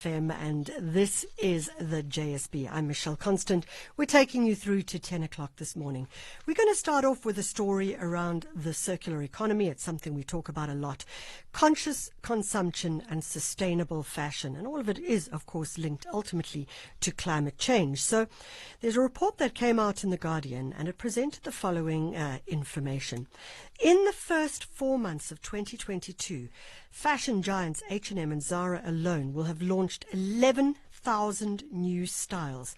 Safm, and this is the JSB. I'm Michelle Constant. We're taking you through to 10 o'clock this morning. We're going to start off with a story around the circular economy. It's something we talk about a lot. Conscious consumption and sustainable fashion. And all of it is, of course, linked ultimately to climate change. So there's a report that came out in The Guardian, and it presented the following information. In the first 4 months of 2022, fashion giants H&M and Zara alone will have launched 11,000 new styles.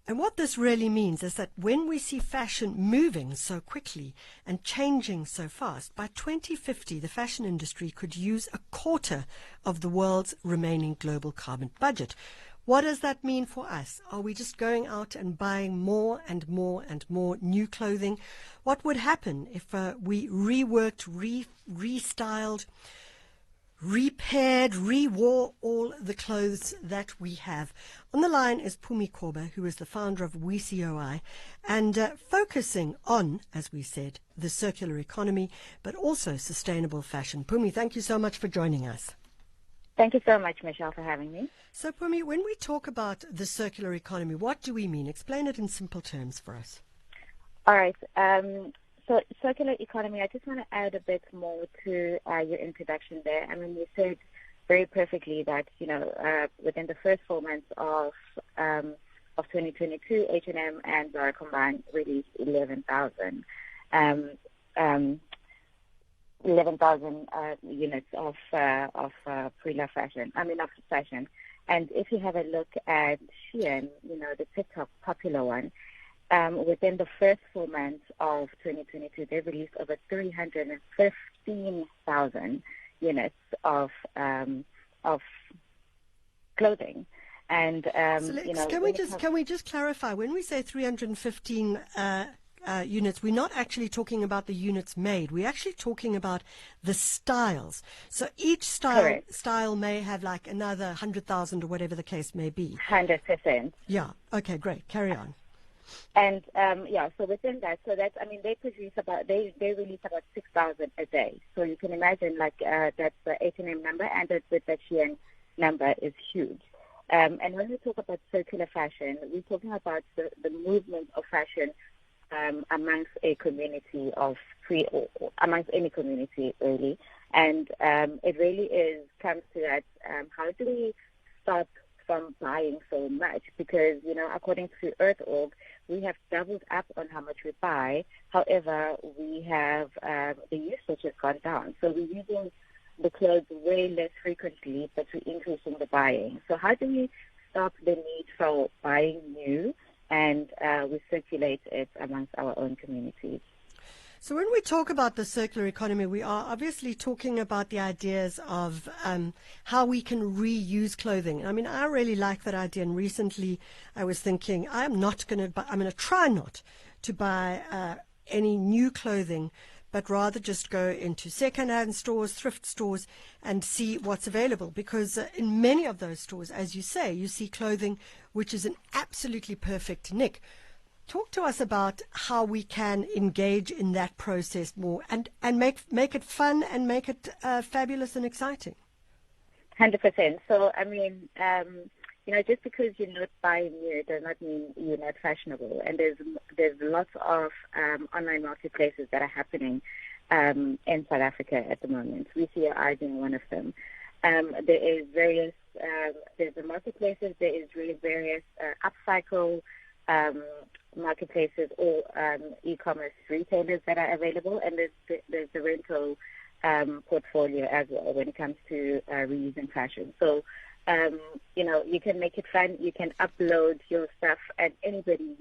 And what this really means is that when we see fashion moving so quickly and changing so fast, by 2050 the fashion industry could use a quarter of the world's remaining global carbon budget. What does that mean for us? Are we just going out and buying more and more and more new clothing? What would happen if we reworked, restyled, repaired, rewore all the clothes that we have? On the line is Phumi Khoba, who is the founder of WeCOI, and focusing on, as we said, the circular economy, but also sustainable fashion. Phumi, thank you so much for joining us. Thank you so much, Michelle, for having me. So, Phumi, when we talk about the circular economy, what do we mean? Explain it in simple terms for us. All right. So circular economy, I just want to add a bit more to your introduction there. I mean, you said very perfectly that, within the first 4 months of 2022, H&M and Zara combined released 11,000 units of pre-love fashion. Of fashion. And if you have a look at Shein, the TikTok popular one, within the first 4 months of 2022, they released over 315,000 units of clothing. And can we just clarify, when we say 315 units, we're not actually talking about the units made. We're actually talking about the styles. So each style may have like another 100,000 or whatever the case may be. 100%. Yeah. Okay, great. Carry on. And so within that, they release about 6,000 a day. So you can imagine that's the H&M number, and with the Shein number is huge. And when we talk about circular fashion, we're talking about the movement of fashion amongst a community amongst any community really, and it really comes to that. How do we stop from buying so much? Because according to Earth.org, we have doubled up on how much we buy. However, we have the usage has gone down, so we're using the clothes way less frequently, but we're increasing the buying. So how do we stop the need for buying new and we circulate it amongst our own communities? So when we talk about the circular economy, we are obviously talking about the ideas of how we can reuse clothing. I mean, I really like that idea, and recently I was thinking I'm going to try not to buy any new clothing, but rather just go into second-hand stores, thrift stores, and see what's available. Because in many of those stores, as you say, you see clothing which is in absolutely perfect nick. Talk to us about how we can engage in that process more and make it fun and make it fabulous and exciting. 100%. So, just because you're not buying new does not mean you're not fashionable. And there's lots of online marketplaces that are happening in South Africa at the moment. WeCOI being one of them. There's the marketplaces. There is really various upcycle marketplaces or e-commerce retailers that are available, and there's the rental portfolio as well when it comes to reusing fashion. So you can make it fun. You can upload your stuff, and anybody,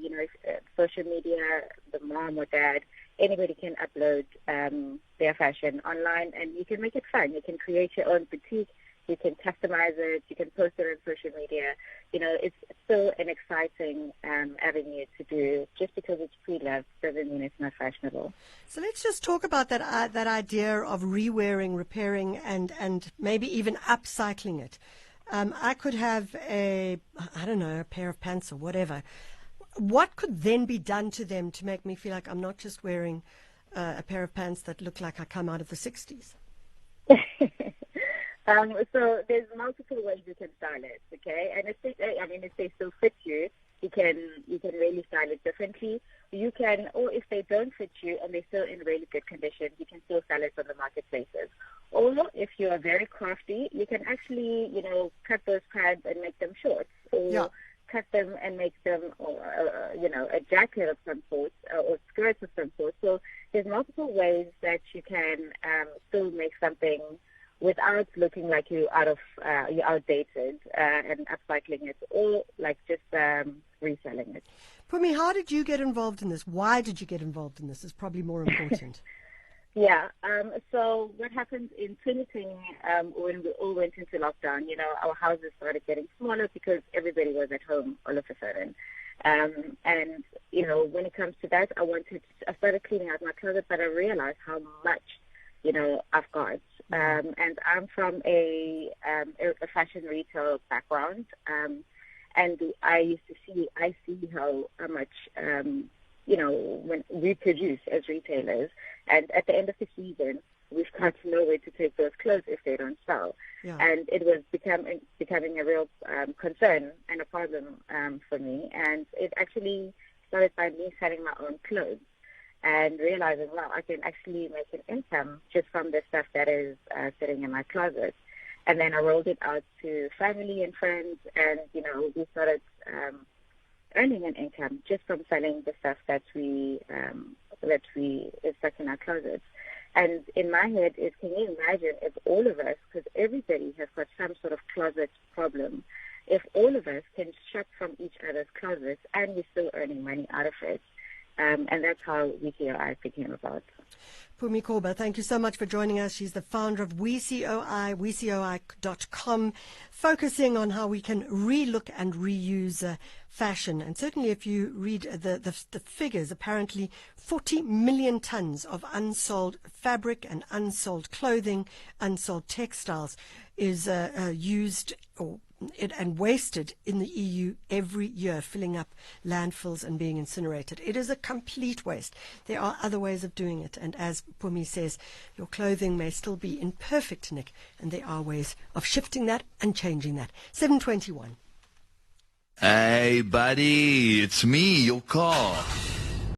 social media, the mom or dad, anybody can upload their fashion online, and you can make it fun. You can create your own boutique. You can customize it. You can post it on social media. It's still an exciting avenue to do. Just because it's pre-loved doesn't mean it's not fashionable. So let's just talk about that idea of rewearing, repairing, and maybe even upcycling it. I could have a pair of pants or whatever. What could then be done to them to make me feel like I'm not just wearing a pair of pants that look like I come out of the 60s? So there's multiple ways you can style it, okay? And if they still fit you, you can really style it differently. You can, or if they don't fit you and they're still in really good condition, you can still sell it on the marketplaces. Or if you are very crafty, you can actually, cut those pads and make them shorts, or cut them and make them, a jacket of some sort, or skirts of some sort. So there's multiple ways that you can still make something without looking like you're outdated, and upcycling it, or like just reselling it. Pumi, how did you get involved in this? Why did you get involved in this? Is probably more important. Yeah. So what happened in 2020, when we all went into lockdown, our houses started getting smaller because everybody was at home all of a sudden. And, when it comes to that, I started cleaning out my closet, but I realized how much, I've got. And I'm from a fashion retail background. And I see how much, when we produce as retailers, and at the end of the season, we've got nowhere to take those clothes if they don't sell. Yeah. And it was becoming a real concern and a problem for me. And it actually started by me selling my own clothes and realizing, wow, I can actually make an income just from the stuff that is sitting in my closet. And then I rolled it out to family and friends, and, we started earning an income just from selling the stuff that we is stuck in our closets. And in my head is, can you imagine if all of us, because everybody has got some sort of closet problem, if all of us can shop from each other's closets and we're still earning money out of it. And that's how WeCOI became about. Pumi Korba, thank you so much for joining us. She's the founder of WeCOI, WeCOI.com, focusing on how we can relook and reuse fashion. And certainly if you read the figures, apparently 40 million tons of unsold fabric and unsold clothing, unsold textiles is used and wasted in the EU every year, filling up landfills and being incinerated. It is a complete waste. There are other ways of doing it. And as Pumi says, your clothing may still be in perfect nick, and there are ways of shifting that and changing that. 7:21. Hey, buddy, it's me, your call.